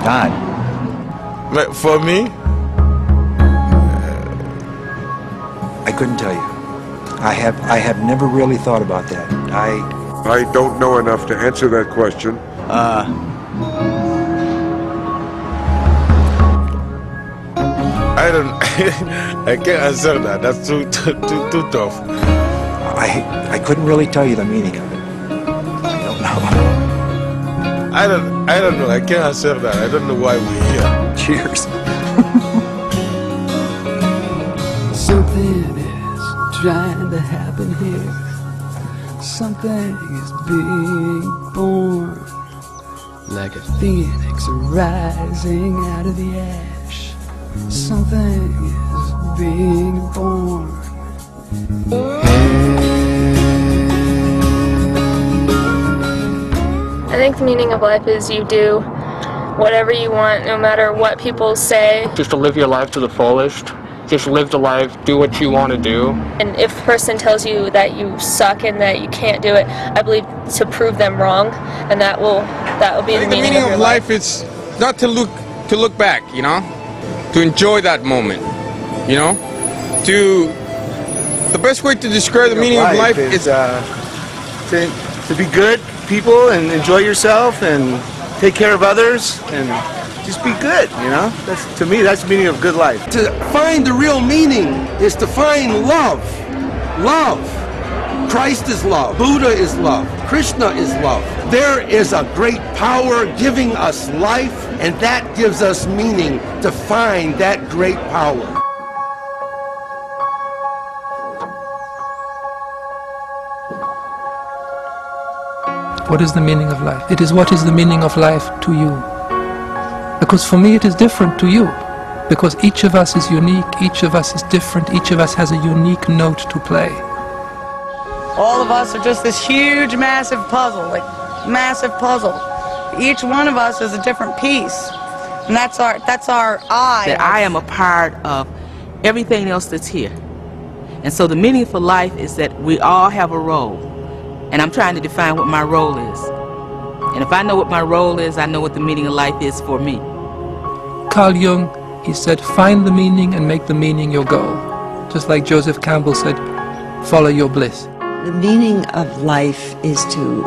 God. For me? I couldn't tell you. I have never really thought about that. I don't know enough to answer that question. I don't. I can't answer that. That's too tough. I couldn't really tell you the meaning of it. I don't know. I don't know. I can't answer that. I don't know why we're here. Cheers. Something is trying to happen here. Something is being born, like a phoenix rising out of the ash. Something is being born. I think the meaning of life is you do whatever you want, no matter what people say. Just to live your life to the fullest. Just live the life, do what you want to do. And if a person tells you that you suck and that you can't do it, I believe to prove them wrong, and that will be the meaning of your life. The meaning of life is not to look back, you know, to enjoy that moment, you know, the best way to describe the meaning of life is to be good people and enjoy yourself and take care of others and just be good, you know? To me, that's the meaning of good life. To find the real meaning is to find love. Love. Christ is love. Buddha is love. Krishna is love. There is a great power giving us life, and that gives us meaning to find that great power. What is the meaning of life? It is what is the meaning of life to you. Because for me it is different to you. Because each of us is unique, each of us is different, each of us has a unique note to play. All of us are just this huge, massive puzzle, like massive puzzle. Each one of us is a different piece. And that's our I. That I am a part of everything else that's here. And so the meaning for life is that we all have a role. And I'm trying to define what my role is. And if I know what my role is, I know what the meaning of life is for me. Carl Jung, he said, find the meaning and make the meaning your goal. Just like Joseph Campbell said, follow your bliss. The meaning of life is to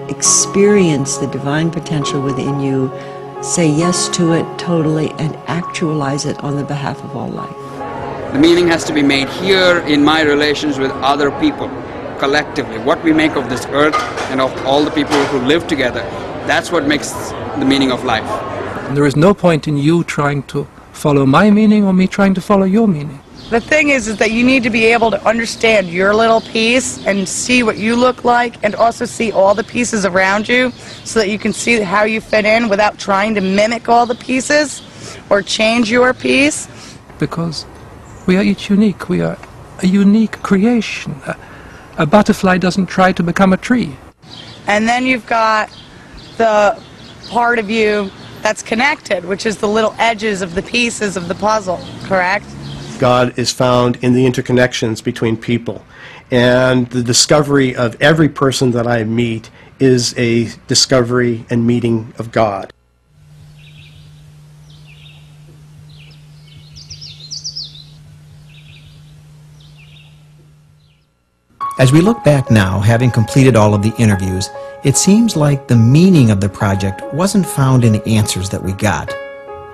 experience the divine potential within you, say yes to it totally, and actualize it on the behalf of all life. The meaning has to be made here in my relations with other people, collectively. What we make of this earth and of all the people who live together, that's what makes the meaning of life. And there is no point in you trying to follow my meaning or me trying to follow your meaning. The thing is that you need to be able to understand your little piece and see what you look like, and also see all the pieces around you so that you can see how you fit in without trying to mimic all the pieces or change your piece. Because we are each unique. We are a unique creation. A butterfly doesn't try to become a tree. And then you've got the part of you that's connected, which is the little edges of the pieces of the puzzle, correct? God is found in the interconnections between people. And the discovery of every person that I meet is a discovery and meeting of God. As we look back now, having completed all of the interviews, it seems like the meaning of the project wasn't found in the answers that we got.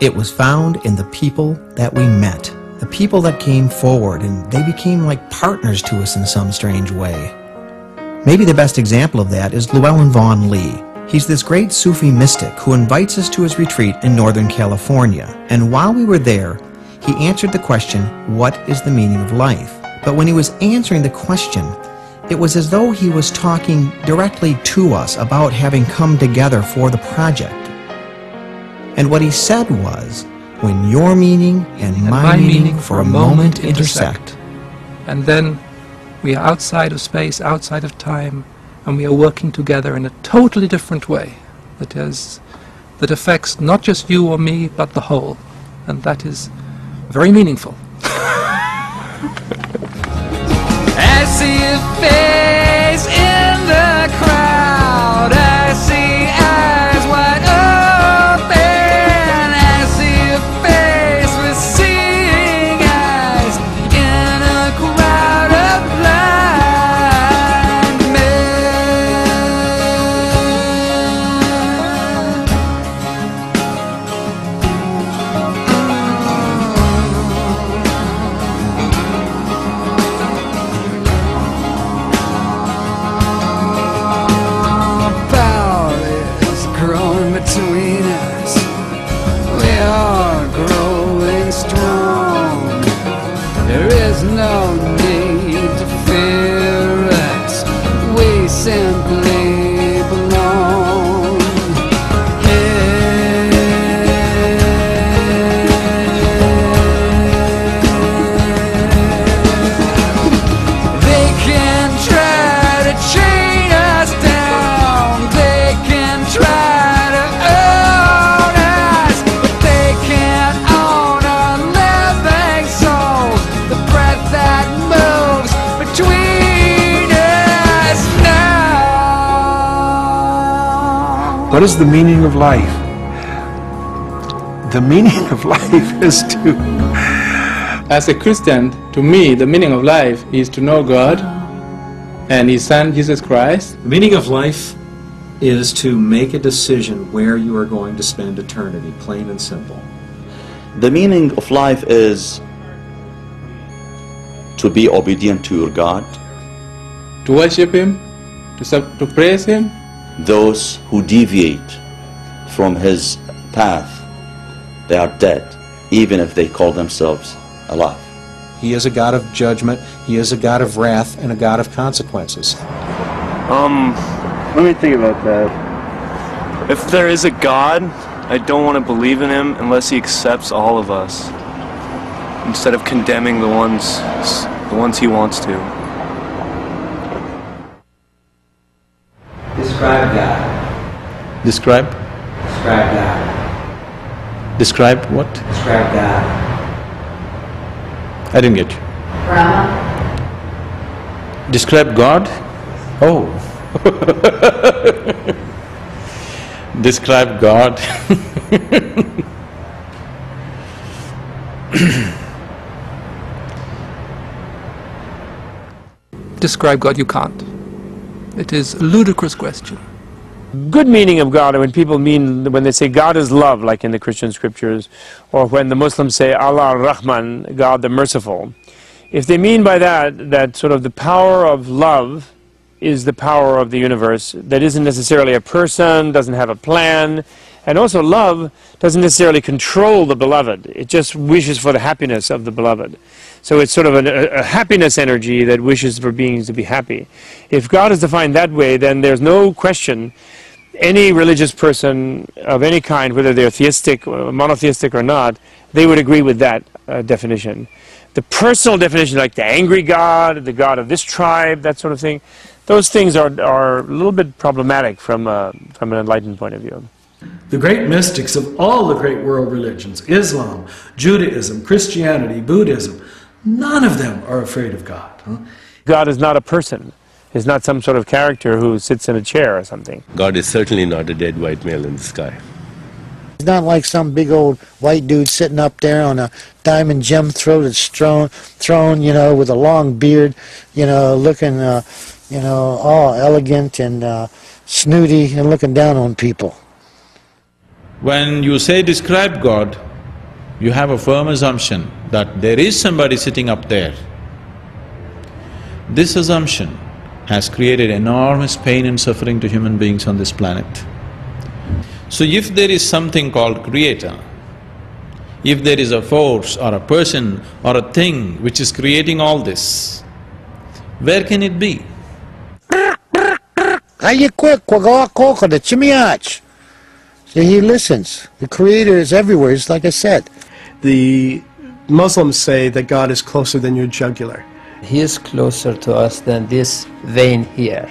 It was found in the people that we met, the people that came forward, and they became like partners to us in some strange way. Maybe the best example of that is Llewellyn Vaughan Lee. He's this great Sufi mystic who invites us to his retreat in Northern California, and while we were there, he answered the question, what is the meaning of life? But when he was answering the question, it was as though he was talking directly to us about having come together for the project. And what he said was, when your meaning and my meaning for a moment intersect. And then we are outside of space, outside of time, and we are working together in a totally different way that affects not just you or me, but the whole. And that is very meaningful. I see a face in the crowd. I see eyes wide open. between us. We are growing strong. There is no need to fear us. We simply belong. They can try to chain us down. They can try to own us, but they can't own our living souls. The breath that moves between us now. What is the meaning of life? The meaning of life is to... As a Christian, to me, the meaning of life is to know God and His Son, Jesus Christ. The meaning of life is to make a decision where you are going to spend eternity, plain and simple. The meaning of life is to be obedient to your God. To worship Him, to praise Him. Those who deviate from His path, they are dead, even if they call themselves alive. He is a God of judgment, He is a God of wrath, and a God of consequences. Let me think about that. If there is a God, I don't want to believe in Him unless He accepts all of us, instead of condemning the ones He wants to. Describe God. Describe? Describe God. Describe what? Describe God. I didn't get you. Brahma. Describe God? Oh. Describe God. Describe God you can't. It is a ludicrous question. Good meaning of God, when people mean, when they say God is love, like in the Christian scriptures, or when the Muslims say Allah Rahman, God the merciful, if they mean by that sort of the power of love is the power of the universe, that isn't necessarily a person, doesn't have a plan, and also love doesn't necessarily control the beloved, it just wishes for the happiness of the beloved. So it's sort of a happiness energy that wishes for beings to be happy. If God is defined that way, then there's no question any religious person of any kind, whether they're theistic, or monotheistic or not, they would agree with that definition. The personal definition, like the angry God, the God of this tribe, that sort of thing, those things are a little bit problematic from an enlightened point of view. The great mystics of all the great world religions, Islam, Judaism, Christianity, Buddhism, none of them are afraid of God. Huh? God is not a person. He's not some sort of character who sits in a chair or something. God is certainly not a dead white male in the sky. He's not like some big old white dude sitting up there on a diamond gem-throated throne, you know, with a long beard, you know, looking, you know, all elegant and snooty and looking down on people. When you say describe God, you have a firm assumption that there is somebody sitting up there. This assumption has created enormous pain and suffering to human beings on this planet. So if there is something called Creator, if there is a force or a person or a thing which is creating all this, where can it be? So he listens. The Creator is everywhere, it's like I said. The Muslims say that God is closer than your jugular. He is closer to us than this vein here.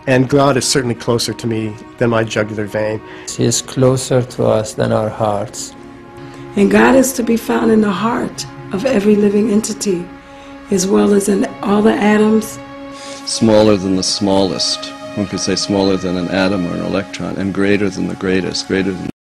And God is certainly closer to me than my jugular vein. He is closer to us than our hearts. And God is to be found in the heart of every living entity, as well as in all the atoms. Smaller than the smallest. One could say smaller than an atom or an electron, and greater than the greatest, greater than